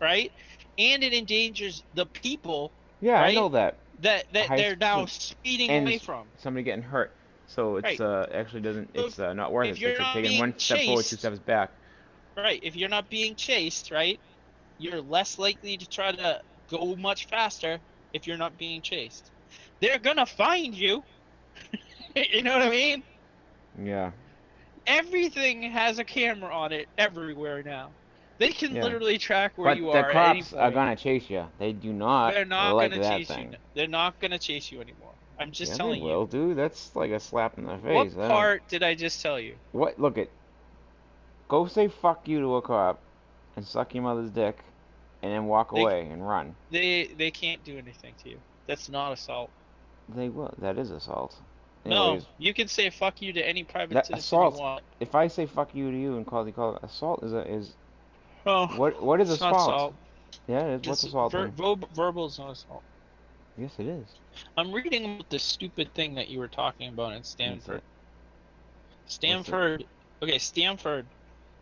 right? And it endangers the people, Yeah, I know right? that. That High they're now speed speeding and away from, somebody getting hurt. So it's right? actually doesn't. So It's not worth it. if So you're it's like not taking being one step forward, two chased, steps back. right? If you're not being chased, right? You're less likely to try to go much faster if you're not being chased. They're gonna find you. You know what I mean? Yeah, Everything has a camera on it everywhere now. They can yeah. literally track where But you the are at any cops are point. gonna chase you. They do not They're not like gonna that chase you. thing. They're not gonna chase you anymore. I'm just Yeah, they telling you. will, dude. That's like a slap in the What face. I don't. part did I just tell you? What? Look at. Go say fuck you to a cop and suck your mother's dick, and then walk They away and run. they can't do anything to you. That's not assault. They will. That is assault. No, Anyways, you can say fuck you to any private that citizen you assault. want. If I say fuck you to you and call assault is Oh, what is it's not assault? assault. Yeah, it is. What's It's assault then? verbal is not assault. Yes, it is. I'm reading about this stupid thing that you were talking about in What's Stanford. it? What's it? Stanford, okay, Stanford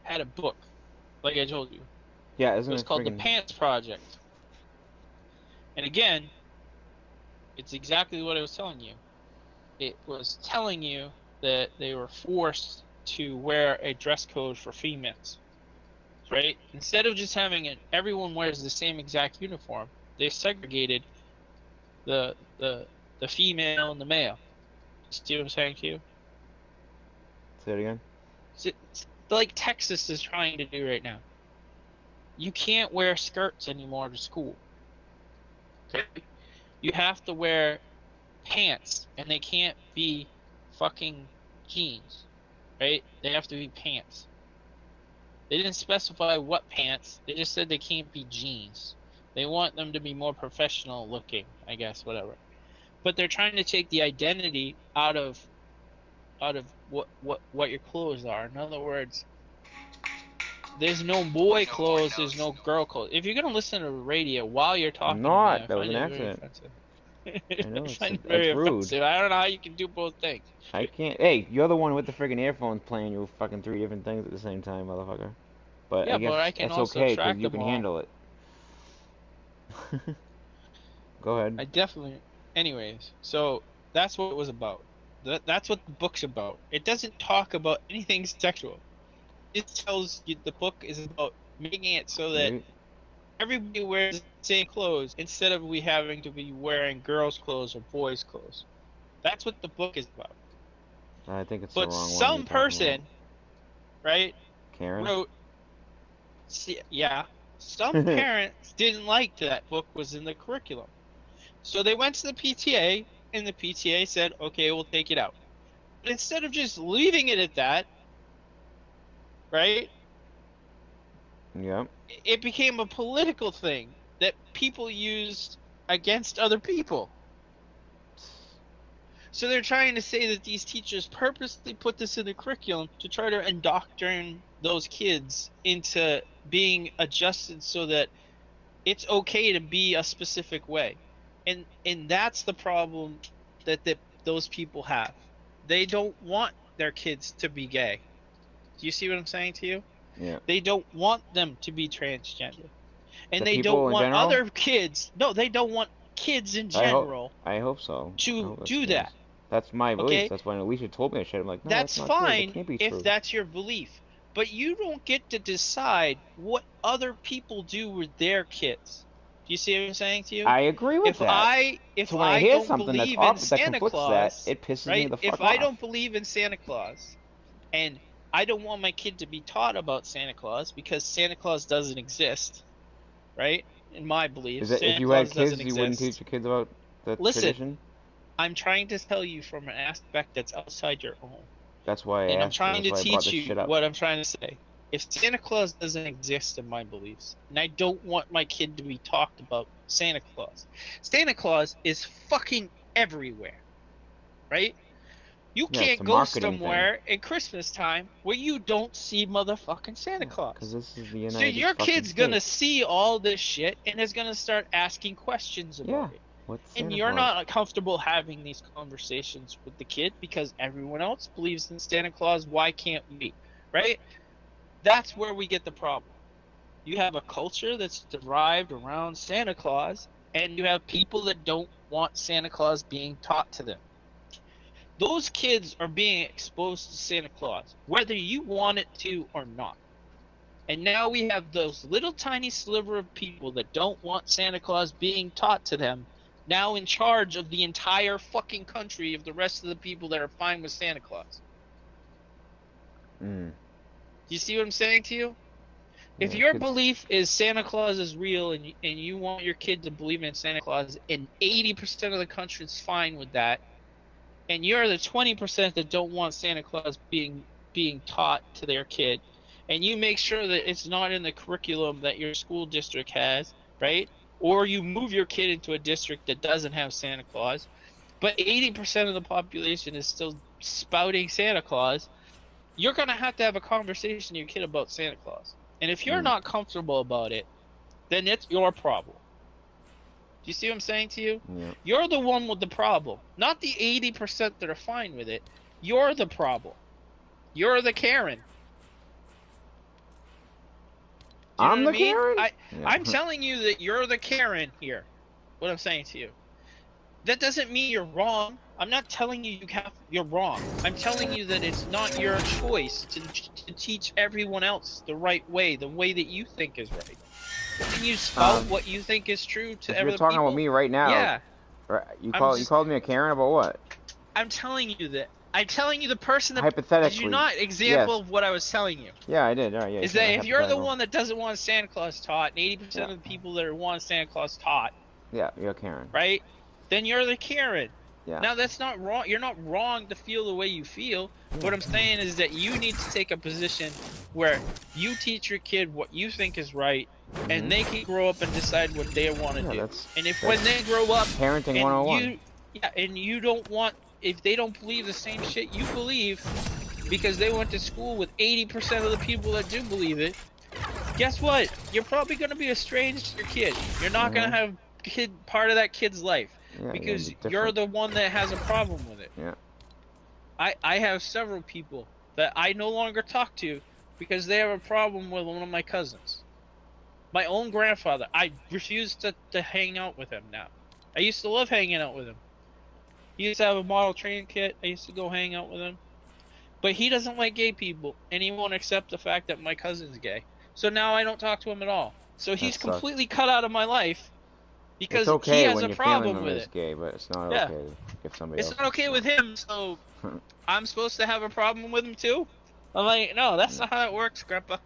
had a book, like I told you. Yeah, It isn't was it called The friggin'? Pants Project. And again, it's exactly what I was telling you. It was telling you that they were forced to wear a dress code for females, right? Instead of just having it, everyone wears the same exact uniform. They segregated the female and the male. See what I'm saying to you? Say it again. It's like Texas is trying to do right now. You can't wear skirts anymore to school. Okay? You have to wear pants, and they can't be fucking jeans, right? They have to be pants. They didn't specify what pants. They just said they can't be jeans. They want them to be more professional looking, I guess, whatever. But they're trying to take the identity out of what your clothes are. In other words, there's no boy clothes, there's no girl clothes. If you're gonna listen to the radio while you're I'm talking to me, not. I That was find an it very accident. offensive. I I know find it very it's rude. offensive. I don't know how you can do both things. I can't. Hey, you're the one with the friggin' earphones playing you fucking three different things at the same time, motherfucker. But I Yeah, but I guess can that's also okay because track you them can all. handle it. Go ahead. I definitely. Anyways, so that's what it was about. That's what the book's about. It doesn't talk about anything sexual. It tells you the book is about making it so that Maybe everybody wears the same clothes instead of we having to be wearing girls' clothes or boys' clothes. That's what the book is about. I think it's the But wrong one you're some talking about. person, right, Karen. wrote, yeah, some parents didn't like that book was in the curriculum. So they went to the PTA, and the PTA said, okay, we'll take it out. But instead of just leaving it at that, right, Yep. it became a political thing that people used against other people. So they're trying to say that these teachers purposely put this in the curriculum to try to indoctrinate those kids into being adjusted so that it's okay to be a specific way. And that's the problem that those people have. They don't want their kids to be gay. Do you see what I'm saying to you? Yeah. They don't want them to be transgender. And The they don't people in want general. other kids, no, they don't want kids in I hope. general I hope so. I to hope that's the do case. that. That's my beliefs. Okay? That's why Alicia told me that shit. I'm like, no, that's That's not true. That fine can't be if true. that's your belief, but you don't get to decide what other people do with their kids. Do you see what I'm saying to you? I agree with If that. I if So when I I hear don't something that's believe in off that Santa conflicts that, Claus, it pisses me right? the If fuck I off. don't believe in Santa Claus and I don't want my kid to be taught about Santa Claus because Santa Claus doesn't exist, right? In my belief, Is that if Santa you had Claus doesn't kids, you wouldn't teach exist. your kids about the Listen, tradition? I'm trying to tell you from an aspect that's outside your own. That's why I And I'm asked. trying That's to why I brought teach this you shit up. what I'm trying to say. If Santa Claus doesn't exist in my beliefs, and I don't want my kid to be talked about Santa Claus. Santa Claus is fucking everywhere, right? You Yeah, it's can't a go marketing thing. somewhere at Christmas time where you don't see motherfucking Santa Yeah, because Claus. this is the So United your fucking kid's gonna States. see all this shit and is gonna start asking questions Yeah, about it. what's And Santa you're Claus? not comfortable having these conversations with the kid because everyone else believes in Santa Claus. Why can't we? Right? That's where we get the problem. you have a culture that's derived around Santa Claus, and you have people that don't want Santa Claus being taught to them. Those kids are being exposed to Santa Claus, whether you want it to or not. And now we have those little tiny sliver of people that don't want Santa Claus being taught to them, now in charge of the entire fucking country of the rest of the people that are fine with Santa Claus. Mm. You see what I'm saying to you? If Yeah, your kids- belief is Santa Claus is real and you want your kid to believe in Santa Claus, and 80% of the country is fine with that, and you're the 20% that don't want Santa Claus being taught to their kid, and you make sure that it's not in the curriculum that your school district has, right? Or you move your kid into a district that doesn't have Santa Claus, but 80% of the population is still spouting Santa Claus, you're going to have a conversation with your kid about Santa Claus. And if you're not comfortable about it, then it's your problem. Do you see what I'm saying to you? Yeah. You're the one with the problem, not the 80% that are fine with it. You're the problem. You're the Karen. Do you know I'm what the I mean? Karen? I'm telling you that you're the Karen here. What I'm saying to you. That doesn't mean you're wrong. I'm not telling you you're wrong. I'm telling you that it's not your choice to teach everyone else the right way, the way that you think is right. When you spout what you think is true to If other you're talking people, about me right now. yeah. Right, you just- called me a Karen about what? I'm telling you that. I'm telling you the person that Hypothetically. did you not example Yes. of what I was telling you. Yeah, I did. All right, yeah. Is you that said if you're the hypothetical. one that doesn't want Santa Claus taught, and 80% of the people that want Santa Claus taught, Yeah, you're a Karen. right? Then you're the Karen. Yeah. Now that's not wrong. You're not wrong to feel the way you feel. What I'm saying is that you need to take a position where you teach your kid what you think is right, and they can grow up and decide what they want to Yeah, do. that's- And if that's when they grow up, Parenting and 101. and you don't want, if they don't believe the same shit you believe, because they went to school with 80% of the people that do believe it, guess what? You're probably going to be estranged to your kid. You're not going to have part of that kid's life. Yeah, Because be you're different. the one that has a problem with it. Yeah. I have several people that I no longer talk to because they have a problem with one of my cousins. My own grandfather, I refuse to hang out with him now. I used to love hanging out with him. He used to have a model train kit. I used to go hang out with him. But he doesn't like gay people, and he won't accept the fact that my cousin's gay. So now I don't talk to him at all. So he's sucks. completely cut out of my life because It's okay he has when a your problem family member with is it. gay, but it's not Yeah. okay if somebody It's else not is okay with him, so I'm supposed to have a problem with him too? I'm like, no, that's not how it works, Grandpa.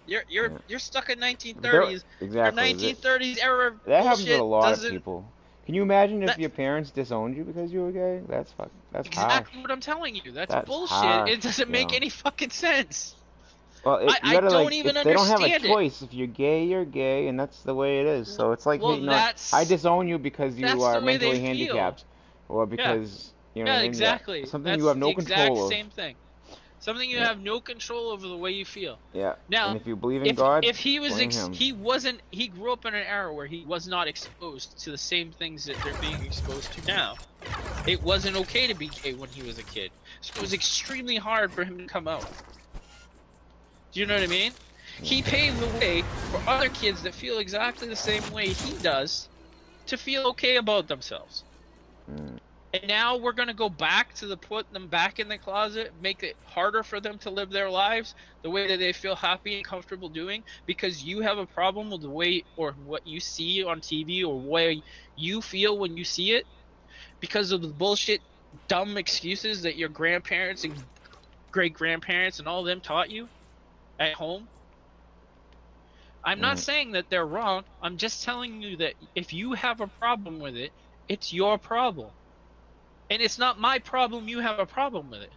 You're stuck in 1930s. Exactly. 1930s era That happens with bullshit a lot of doesn't- people. Can you imagine if That- your parents disowned you because you were gay? That's Exactly harsh. what I'm telling you. That's bullshit. harsh, It doesn't make yeah. any fucking sense. Well, I you gotta, don't like, even they don't have a understand it. choice. If you're gay, you're gay, and that's the way it is. So it's like, Well, hey, no, that's- I disown you because you that's are the way they mentally feel. handicapped, or because you know what I Yeah, mean? exactly. Something That's you have no the exact control of. same thing. Something you Yeah. have no control over the way you feel. Yeah. Now, and if you believe in God, if he was blame him. he grew up in an era where he was not exposed to the same things that they're being exposed to now. It wasn't okay to be gay when he was a kid, so it was extremely hard for him to come out. Do you know what I mean? He paved the way for other kids that feel exactly the same way he does to feel okay about themselves. Mm. And now we're gonna go back to put them back in the closet, make it harder for them to live their lives the way that they feel happy and comfortable doing, because you have a problem with the way or what you see on TV or way you feel when you see it, because of the bullshit, dumb excuses that your grandparents and great grandparents and all of them taught you at home. I'm not saying that they're wrong. I'm just telling you that if you have a problem with it, it's your problem. And it's not my problem you have a problem with it.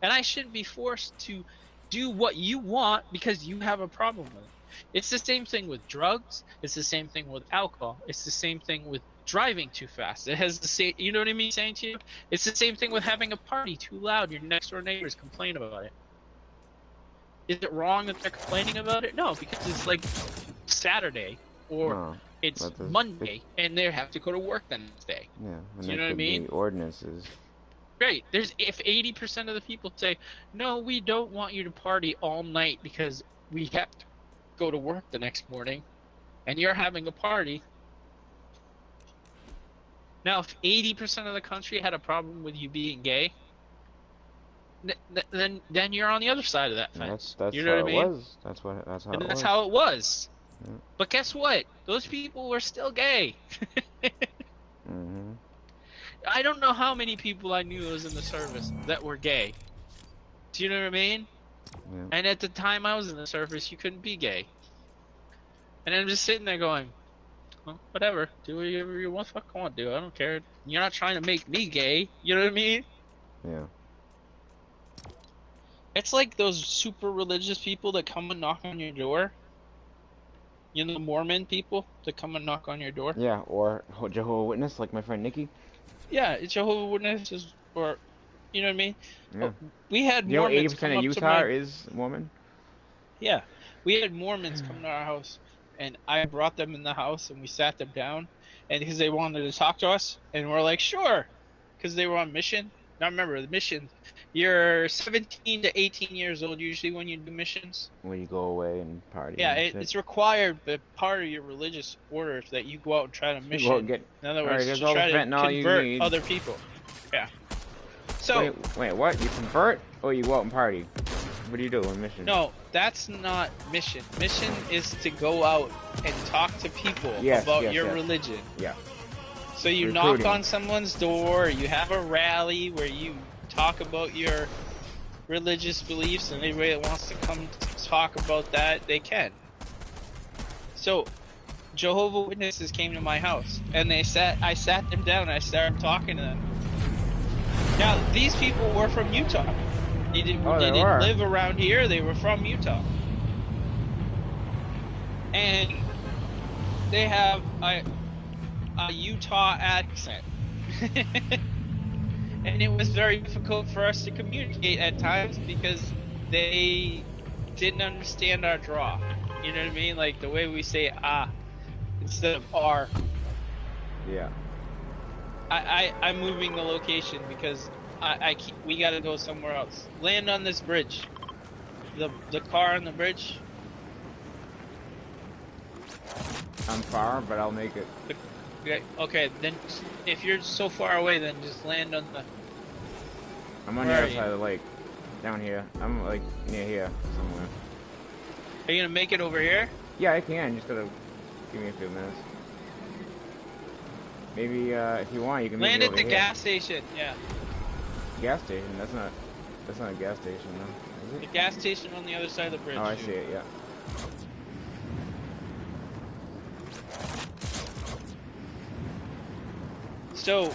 And I shouldn't be forced to do what you want because you have a problem with it. It's the same thing with drugs. It's the same thing with alcohol. It's the same thing with driving too fast. It has the same, you know what I mean saying to you? It's the same thing with having a party too loud. Your next door neighbors complain about it. Is it wrong that they're complaining about it? No, because it's like Saturday or No, it's but the- Monday and they have to go to work the next day. yeah. And You there know what I could be mean? ordinances. Great. If 80% of the people say, no, we don't want you to party all night because we have go to work the next morning and you're having a party. Now, if 80% of the country had a problem with you being gay, then you're on the other side of that fence. That's you know how what I mean? it was. That's how And it that's was. how it was. Yeah. But guess what? Those people were still gay. Mhm. I don't know how many people I knew was in the service that were gay. Do you know what I mean? Yeah. And at the time I was in the service, you couldn't be gay. And I'm just sitting there going, well, whatever. Do whatever you want to do. I don't care. You're not trying to make me gay. You know what I mean? Yeah. It's like those super religious people that come and knock on your door. You know, the Mormon people that come and knock on your door. Yeah, or Jehovah's Witness, like my friend Nikki. Yeah, it's Jehovah's Witnesses, or you know what I mean. Yeah. We had You know, Mormons 80% come of up to Utah my is Mormon. yeah. We had Mormons come to our house, and I brought them in the house, and we sat them down, and because they wanted to talk to us, and we're like, sure, because they were on mission. Now remember, the mission, you're 17 to 18 years old usually when you do missions. When you go away and party. Yeah, and shit. it's required, but part of your religious order that you go out and try to You mission. go get. In other Alright, words, there's to all the try to fentanyl you convert need. other people. Yeah. So Wait, what? You convert, or you go out and party? What do you do on mission? no, that's not mission. Mission is to go out and talk to people Yes, about yes, your yes. religion. Yeah. So you Recruiting. knock on someone's door, you have a rally where you talk about your religious beliefs, and anybody that wants to come talk about that, they can. So Jehovah's Witnesses came to my house, and I sat them down, and I started talking to them. Now, these people were from Utah. They didn't live around here, they were from Utah. And they have a Utah accent. And it was very difficult for us to communicate at times because they didn't understand our draw. You know what I mean? Like the way we say ah instead of r. Yeah. I'm moving the location because we gotta go somewhere else. Land on this bridge. The car on the bridge. I'm far, but I'll make it. Okay, then if you're so far away, then just land on the. I'm on the Where other are side of the lake. Down here. I'm like near here somewhere. Are you gonna make it over here? Yeah, I can. Just gotta give me a few minutes. Maybe if you want, you can Land make it at over the here. gas station. Yeah, Gas station. That's not a gas station though. Is the it? gas station on the other side of the bridge. Oh, I see it. Yeah. So,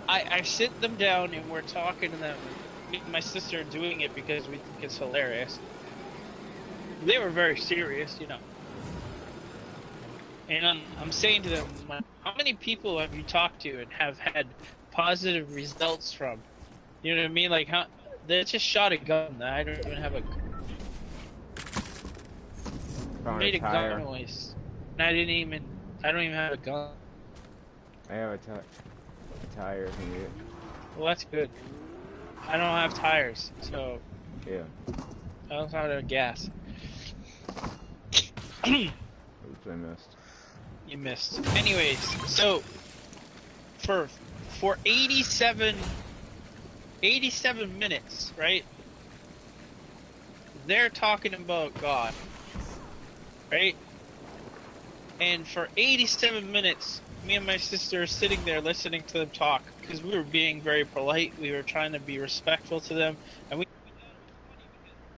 I sit them down and we're talking to them. Me and my sister are doing it because we think it's hilarious. They were very serious, you know. And I'm saying to them, how many people have you talked to and have had positive results from? You know what I mean? Like, they just shot a gun. I don't even have a. Found Made a a tire. gun noise. And I don't even have a gun. I have a tire if you need it. Well, that's good. I don't have tires, so Yeah. I don't have gas. Oops, I missed. You missed. Anyways, so for 87 minutes, right? They're talking about God, right? And for 87 minutes, me and my sister are sitting there listening to them talk because we were being very polite. We were trying to be respectful to them, and we